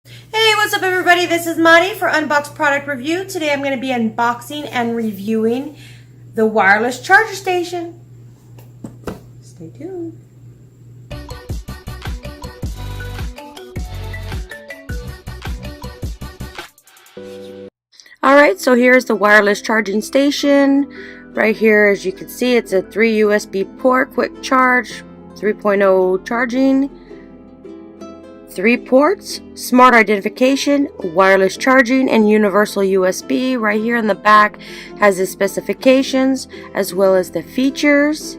Hey, what's up everybody? This is Mari for Unboxed Product Review. Today I'm going to be unboxing and reviewing the wireless charger station. Stay tuned. Alright, so here's the wireless charging station. Right here, as you can see, it's a 3 USB port, quick charge, 3.0 charging. 3 ports, smart identification, wireless charging, and universal USB. Right here in the back has the specifications as well as the features.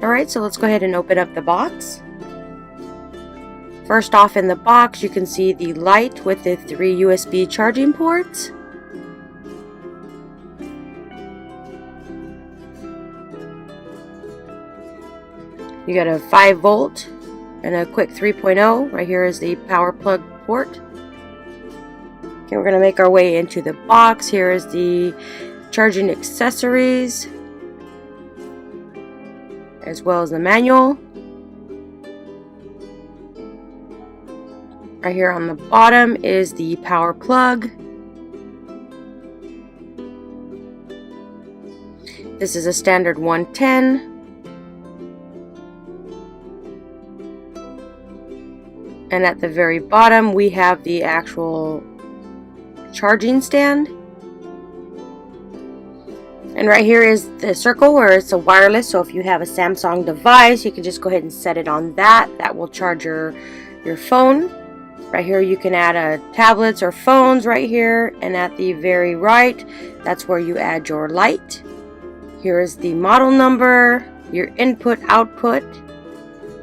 Alright, so let's go ahead and open up the box. First off in the box, you can see the light with the 3 USB charging ports. You got a 5 volt and a quick 3.0. Right here is the power plug port. Okay, we're going to make our way into the box. Here is the charging accessories as well as the manual. Right here on the bottom is the power plug. This is a standard 110. And at the very bottom we have the actual charging stand. And right here is the circle where it's a wireless, so if you have a Samsung device you can just go ahead and set it on that. That will charge your phone. Right here you can add tablets or phones right here, and at the very right that's where you add your light. Here is the model number, your input output.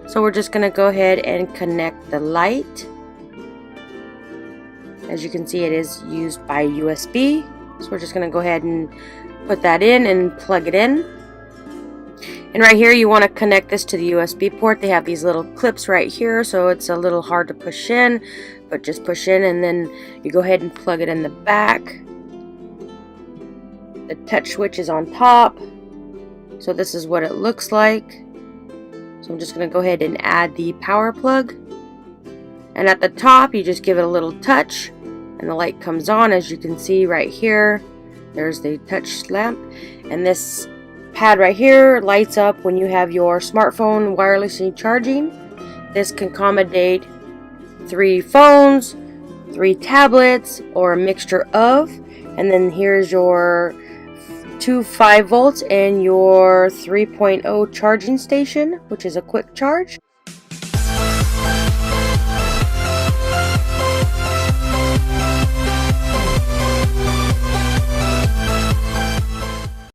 So we're just going to go ahead and connect the light. As you can see, it is used by USB. So we're just going to go ahead and put that in and plug it in. And right here you want to connect this to the USB port. They have these little clips right here, so it's a little hard to push in, but just push in and then you go ahead and plug it in the back. The touch switch is on top. So this is what it looks like. So I'm just going to go ahead and add the power plug. And at the top, you just give it a little touch and the light comes on. As you can see right here, there's the touch lamp. And this pad right here lights up when you have your smartphone wirelessly charging. This can accommodate 3 phones, 3 tablets, or a mixture of. And then here's your 2 5 volts and your 3.0 charging station, which is a quick charge.